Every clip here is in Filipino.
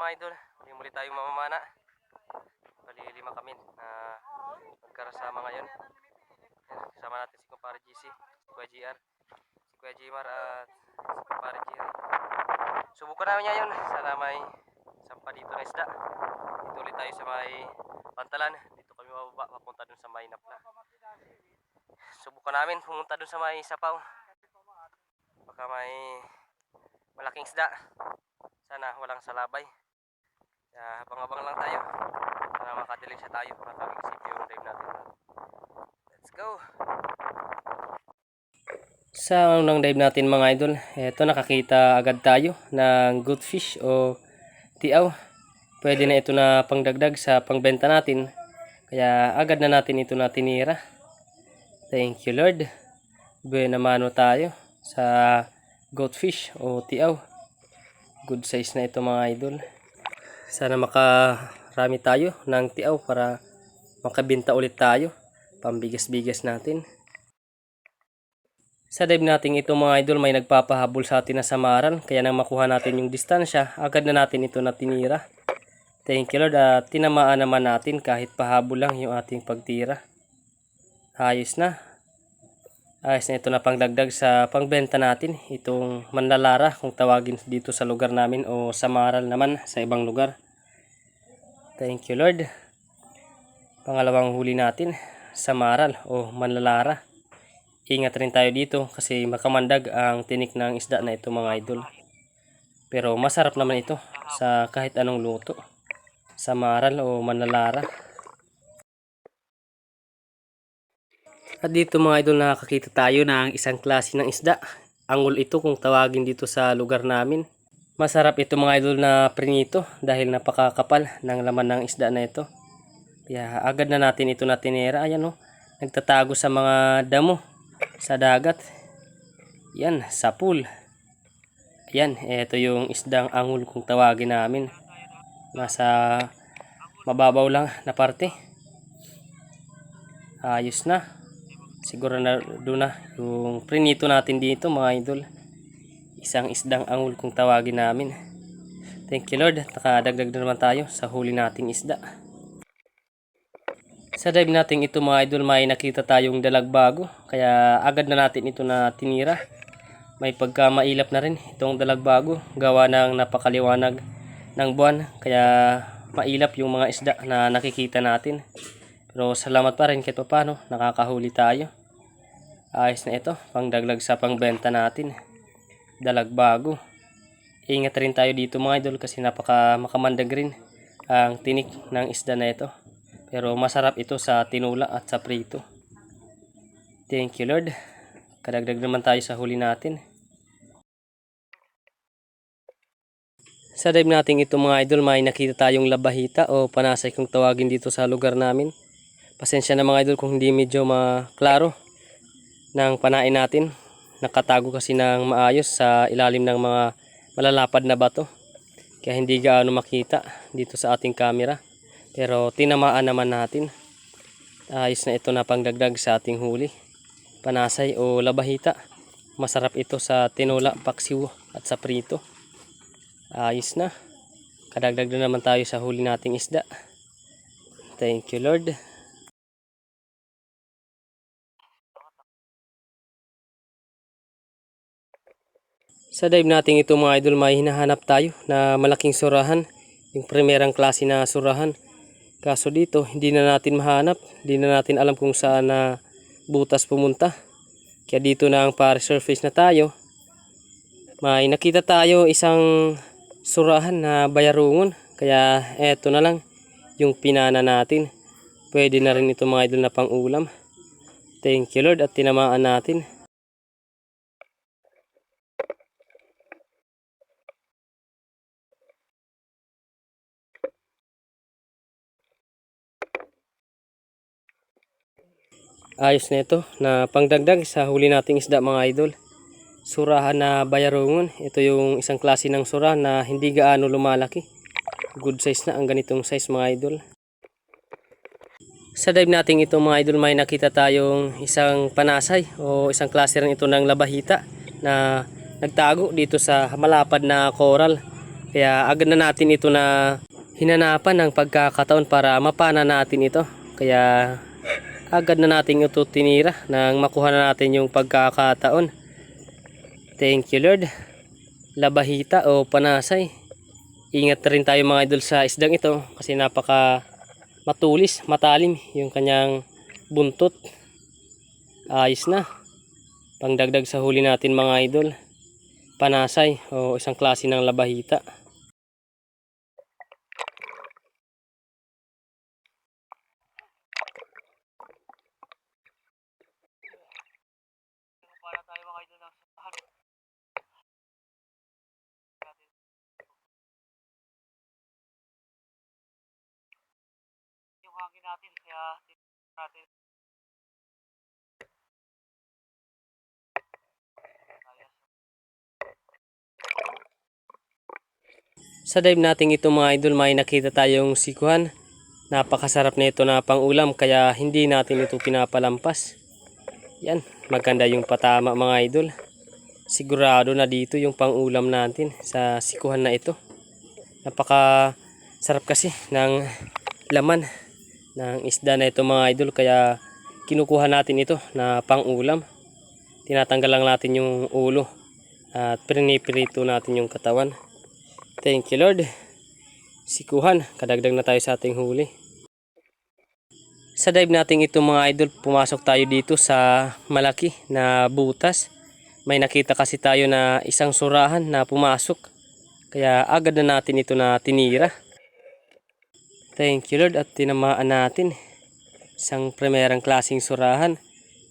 mga idol, muli tayong mamamana. Bali 5 kami na magkarasama ngayon. Yan, kasama natin si Kumpare GC, si Kuya GR, si Kuya Jmar at si Kumpare GR. Subukan namin ngayon, sana may sampa dito na isda. Dito ulit tayo sa may pantalan. Dito kami mababa, papunta dun sa may napla. Subukan namin pumunta dun sa may sapaw. Baka may malaking isda. Sana walang salabay. Kaya habang-abang lang tayo. Sana makadilig siya tayo. Matawag isip yung dive natin. Let's go! Sa unang dive natin mga idol, eto nakakita agad tayo ng good fish o tiaw. Pwede na ito na pangdagdag sa pangbenta natin. Kaya agad na natin ito na tinira. Thank you Lord. Buena mano tayo sa goldfish o tiaw. Good size na ito mga idol. Sana makarami tayo ng tiaw para makabenta ulit tayo. Pambigas-bigas natin. Sa dive natin ito mga idol, may nagpapahabol sa atin na samaran. Kaya nang makuha natin yung distansya, agad na natin ito na tinira. Thank you Lord. At tinamaan naman natin kahit pahabol lang yung ating pagtira. Ayos na. Ayos na ito na pangdagdag sa pangbenta natin. Itong manlalara kung tawagin dito sa lugar namin o samaral naman sa ibang lugar. Thank you Lord. Pangalawang huli natin, samaral o manlalara. Ingat rin tayo dito kasi makamandag ang tinik ng isda na ito mga idol. Pero masarap naman ito sa kahit anong luto. Samaral o manlalara. At dito mga idol nakakita tayo ng isang klase ng isda. Angul ito kung tawagin dito sa lugar namin. Masarap ito mga idol na prinito dahil napakakapal ng laman ng isda na ito. Kaya agad na natin ito na tinira. Ayan o, nagtatago sa mga damo sa dagat. Yan, sa pool. Yan, ito yung isdang angul kung tawagin namin. Nasa mababaw lang na parte. Ayos na. Siguro na doon na yung prinito natin dito mga idol. Isang isdang angul kung tawagin namin. Thank you Lord. Nakadagdag na naman tayo sa huli nating isda. Sa dive natin ito mga idol, may nakita tayong dalagbago. Kaya agad na natin ito na tinira. May pagka mailap na rin itong dalagbago. Gawa ng napakaliwanag ng buwan. Kaya mailap yung mga isda na nakikita natin. Pero salamat pa rin kahit paano nakakahuli tayo. Ayos na ito, pangdaglag sa pangbenta natin. Dalagbago. Ingat rin tayo dito mga idol kasi makamandag rin ang tinik ng isda na ito. Pero masarap ito sa tinula at sa prito. Thank you Lord. Kadagdag naman tayo sa huli natin. Sa dive natin ito mga idol, may nakita tayong labahita o panasay kung tawagin dito sa lugar namin. Pasensya na mga idol kung hindi medyo maklaro ng panain natin. Nakatago kasi ng maayos sa ilalim ng mga malalapad na bato. Kaya hindi gaano makita dito sa ating camera. Pero tinamaan naman natin. Ayos na ito na pangdagdag sa ating huli. Panasay o labahita. Masarap ito sa tinola, paksiw at sa prito. Ayos na. Kadagdag na naman tayo sa huli nating isda. Thank you Lord. Sa dive natin ito mga idol, may hinahanap tayo na malaking surahan. Yung primerang klase na surahan. Kaso dito hindi na natin mahanap. Hindi na natin alam kung saan na butas pumunta. Kaya dito na ang pa-resurface na tayo. May nakita tayo isang surahan na bayarungon. Kaya eto na lang yung pinana natin. Pwede na rin ito mga idol na pang ulam. Thank you Lord at tinamaan natin. Ayos na ito na pangdagdag sa huli nating isda mga idol. Surahan na bayarungon. Ito yung isang klase ng sura na hindi gaano lumalaki. Good size na ang ganitong size mga idol. Sa dive natin ito mga idol, may nakita tayong isang panasay o isang klase rin ito ng labahita na nagtago dito sa malapad na coral. Kaya agad na natin ito na hinanapan ng pagkakataon para mapana natin ito. Kaya agad na natin ito tinira nang makuha na natin yung pagkakataon. Thank you Lord. Labahita o panasay. Ingat rin tayo mga idol sa isdang ito kasi napaka matulis, matalim yung kanyang buntot. Ayos na. Pangdagdag sa huli natin mga idol. Panasay o isang klase ng labahita. Para tayo mga idol ng sapahan. Yung hangin natin kaya natin sa dive natin ito mga idol, may nakita tayong sikuhan. Napakasarap na ito na pang-ulam kaya hindi natin ito pinapalampas. Yan, maganda yung patama mga idol. Sigurado na dito yung pang-ulam natin sa sikuhan na ito. Napaka sarap kasi ng laman ng isda na ito mga idol kaya kinukuha natin ito na pang-ulam. Tinatanggal lang natin yung ulo at pinipirito natin yung katawan. Thank you Lord. Sikuhan, kadagdag na tayo sa ating huli. Sa dive natin ito mga idol, pumasok tayo dito sa malaki na butas. May nakita kasi tayo na isang surahan na pumasok. Kaya agad na natin ito na tinira. Thank you Lord at tinamaan natin. Isang primerang klaseng surahan.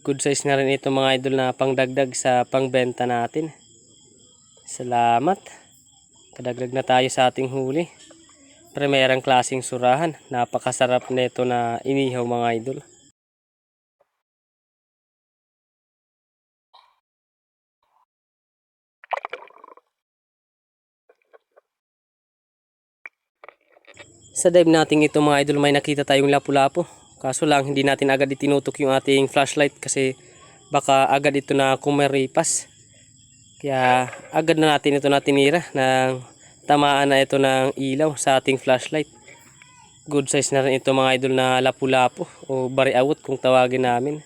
Good size na rin ito mga idol na pangdagdag sa pangbenta natin. Salamat. Kadagdag na tayo sa ating huli. Primerang klaseng surahan. Napakasarap nito na inihaw mga idol. Sa dive natin ito mga idol, may nakita tayong lapu-lapu. Kaso lang hindi natin agad itinutok yung ating flashlight kasi baka agad ito na kumaripas. Kaya agad na natin ito na tinira ng tamaan na ito ng ilaw sa ating flashlight. Good size na rin ito mga idol na lapu-lapu o bariawot kung tawagin namin.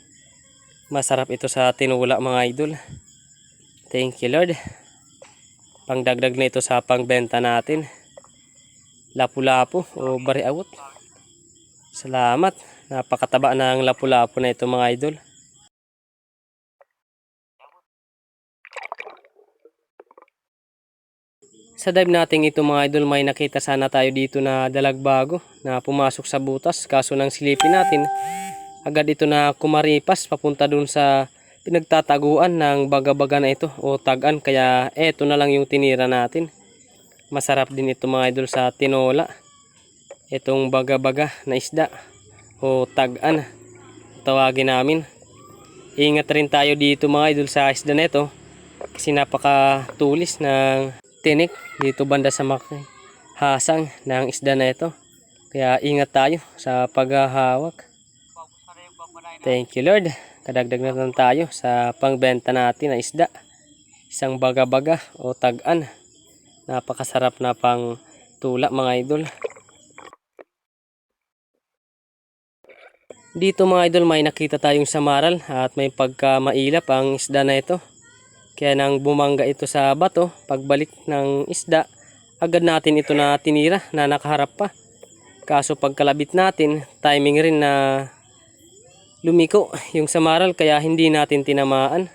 Masarap ito sa tinula mga idol. Thank you Lord. Pangdagdag na ito sa pangbenta natin. Lapu-lapu o bariawot. Salamat. Napakataba ng lapu-lapu na ito mga idol. Sa dive natin ito mga idol, may nakita sana tayo dito na dalagbago na pumasok sa butas. Kaso nang silipin natin, agad ito na kumaripas papunta dun sa pinagtataguan ng baga-baga na ito o tagan. Kaya eto na lang yung tinira natin. Masarap din ito mga idol sa tinola. Itong baga-baga na isda o tagan tawagin namin. Ingat rin tayo dito mga idol sa isda na ito kasi napakatulis ng tinik dito banda sa hasang ng isda na ito. Kaya ingat tayo sa paghahawak. Thank you Lord. Kadagdag na lang tayo sa pangbenta natin na isda. Isang baga-baga o tagan. Napakasarap na pang tula mga idol. Dito mga idol, may nakita tayong samaral at may pagka mailap ang isda na ito. Kaya nang bumangga ito sa bato, pagbalik ng isda, agad natin ito na tinira na nakaharap pa. Kaso pagkalabit natin, timing rin na lumiko yung samaral kaya hindi natin tinamaan.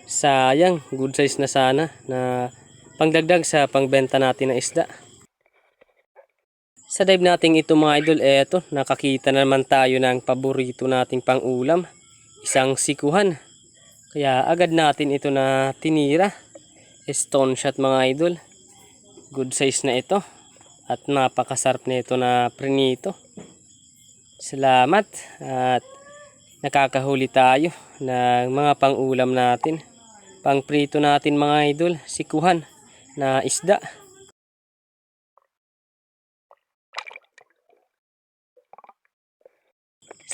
Sayang, good size na sana na pangdagdag sa pangbenta natin na isda. Sa dive natin ito mga idol, eto, nakakita na naman tayo ng paborito nating pang-ulam. Isang sikuhan. Kaya agad natin ito na tinira. Stone shot mga idol. Good size na ito. At napakasarap na ito na prinito. Salamat. At nakakahuli tayo ng mga pang-ulam natin. Pang-prito natin mga idol. Sikuhan na isda.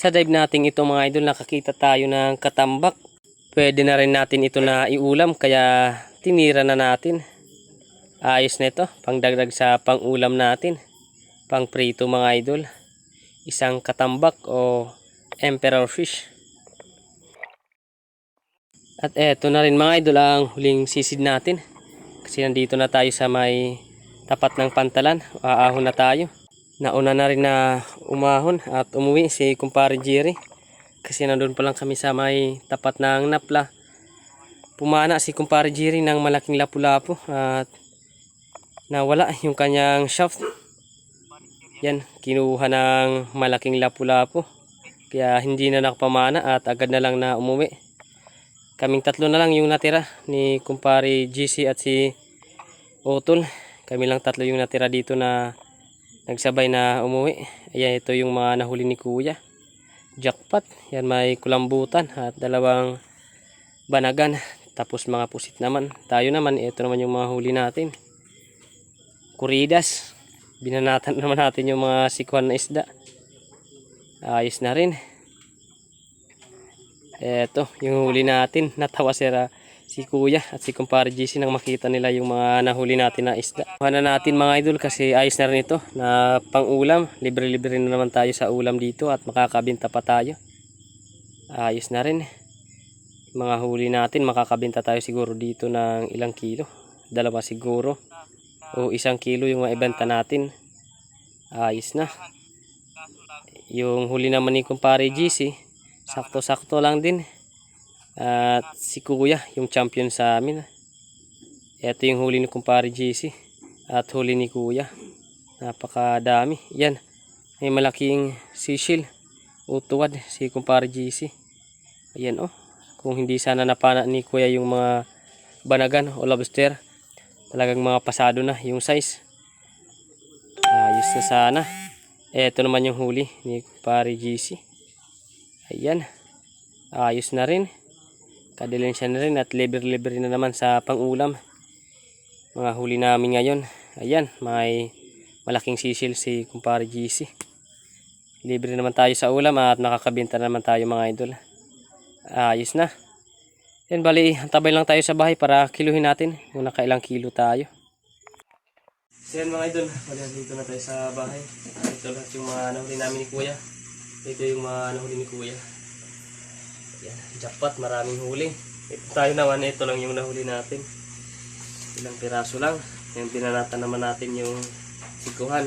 Sa dive natin ito mga idol, nakakita tayo ng katambak. Pwede na rin natin ito na iulam kaya tinira na natin. Ayos na ito, pangdagdag sa pang-ulam natin. Pang prito mga idol. Isang katambak o emperor fish. At eto na rin mga idol ang huling sisid natin. Kasi nandito na tayo sa may tapat ng pantalan. Aahon na tayo. Nauna na rin na umahon at umuwi si kumpare Jerry. Kasi nandun pa lang kami sa may tapat ng napla. Pumana si kumpare Jerry ng malaking lapu-lapu at nawala yung kanyang shaft. Yan, kinuha ng malaking lapu-lapu. Kaya hindi na nakapamana at agad na lang na umuwi. Kaming tatlo na lang yung natira ni kumpare GC at si Otol. Kami lang tatlo yung natira dito na nagsabay na umuwi. Ayan, ito yung mga nahuli ni kuya. Jackpot. Yan, may kulambutan at dalawang banagan. Tapos mga pusit naman. Tayo naman, ito naman yung mga huli natin. Kuridas. Binanatan naman natin yung mga sikuan na isda. Ayos na rin. Eto, yung huli natin. Natawa si kuya at si kumpare GC nang makita nila yung mga nahuli natin na isda. Kuha na natin mga idol kasi ayos na rin ito na pang ulam. Libre-libre na naman tayo sa ulam dito at makakabinta pa tayo. Ayos na rin. Mga huli natin, makakabinta tayo siguro dito ng ilang kilo. 2 siguro. O 1 kilo yung maibenta natin. Ayos na. Yung huli naman ni kumpare GC, sakto-sakto lang din. At si kuya, yung champion sa amin. Ito yung huli ni kumpare GC. At huli ni kuya. Napakadami. Yan. May malaking seashell. Utuwad si kumpare GC. Ayan oh. Kung hindi sana napana ni kuya yung mga banagan o lobster, talagang mga pasado na yung size. Ayos na sana. Ito naman yung huli ni kumpare GC. Ayan. Ayos na rin. Kadilinsya na rin at libre-libre na naman sa pang-ulam. Mga huli namin ngayon. Ayan, may malaking sisil si kumpare GC. Libre naman tayo sa ulam at nakakabenta naman tayo mga idol. Ayos na. Yan, bali, antabay lang tayo sa bahay para kiluhin natin kung nakailang kilo tayo. So yan mga idol, bali, dito na tayo sa bahay. Ito lahat yung mga nahuli namin ni kuya. Ito yung mga nahuli ni kuya. Yan, jackpot, maraming huli. Ito tayo naman, ito lang yung nahuli natin. Ilang piraso lang. Yan, pinanatan naman natin yung sikuhan.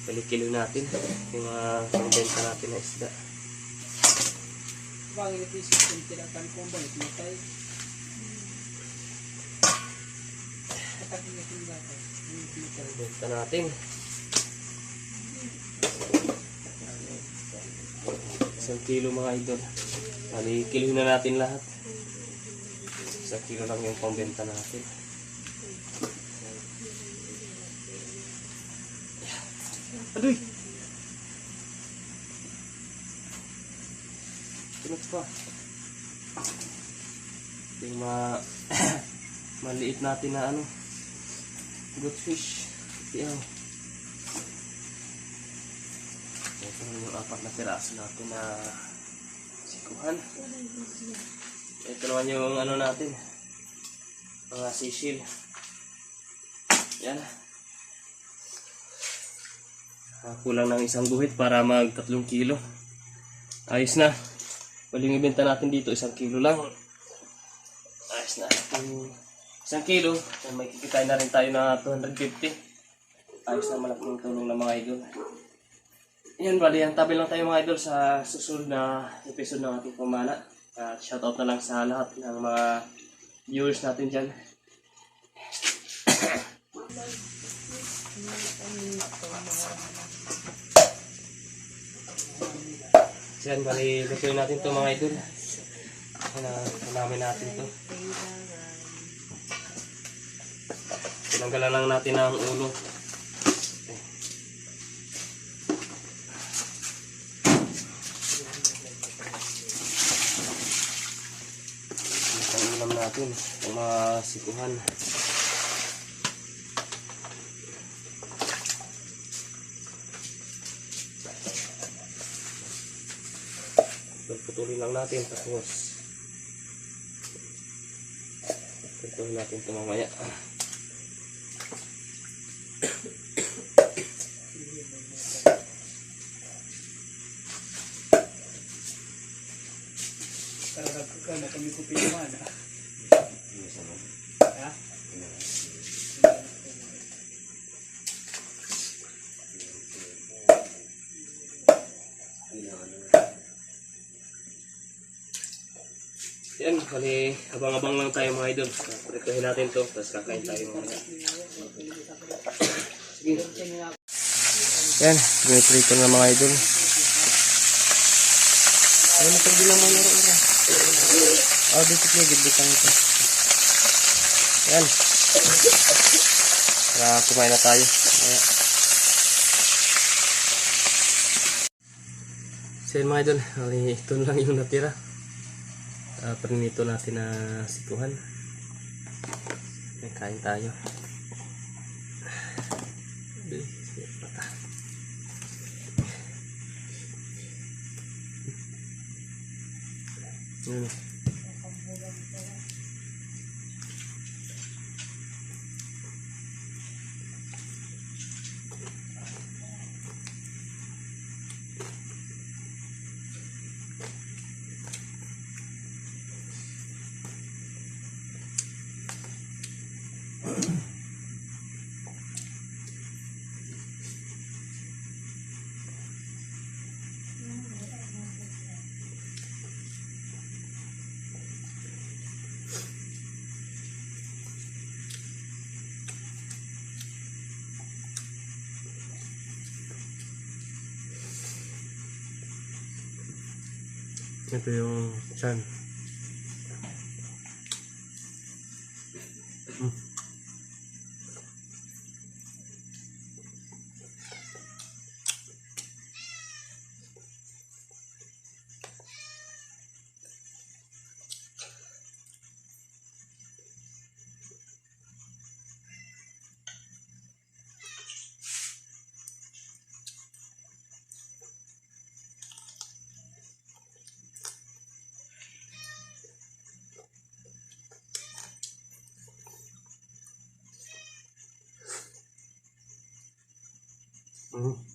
Balik-kilo natin yung mga pambenta natin na isda. Bangin ito yung tinakan kong balik mo tayo. Katakin natin dapat. Benta natin. 1 kilo mga idol. Bali, kiluhin na natin lahat. 1 kilo lang yung pambenta natin. Aduy! Tunot pa. Yung maliit natin na good fish. Yan. Ito yung 4 na piraso natin na sikuhan. Ito naman yung natin. Mga seashell. Yan. Kulang ng 1 guhit para mag 3 kilo. Ayos na. Waling ibenta natin dito 1 kilo lang. Ayos na. 1 kilo. May kikitay na rin tayo na 250. Ayos na, malaking tulong ng mga idol. Yan, bali, antabi lang tayo mga idol sa susunod na episode ng ating pamana. Shoutout na lang sa lahat ng mga viewers natin dyan. Yan, bali, lutuin natin ito mga idol. Namin natin ito. Tinanggalan lang natin ang ulo. Ang ulam natin, ang mga sikuhan. Putulin lang natin tapos putulin natin ito mamaya. Bali, abang-abang lang tayo mga idol. Prituhin natin to, tapos kakain tayo mga idol. Sige. Yan, giniprito na mga idol. Ayun, pwede lang mga iro. Oh, dito gitbitang ito. Yan. Para kumain na tayo. Ayan. So yun mga idol, ito lang yung natira. Prinito natin na sikuhan. Kain tayo. Yun. Ito yung chan. Mm.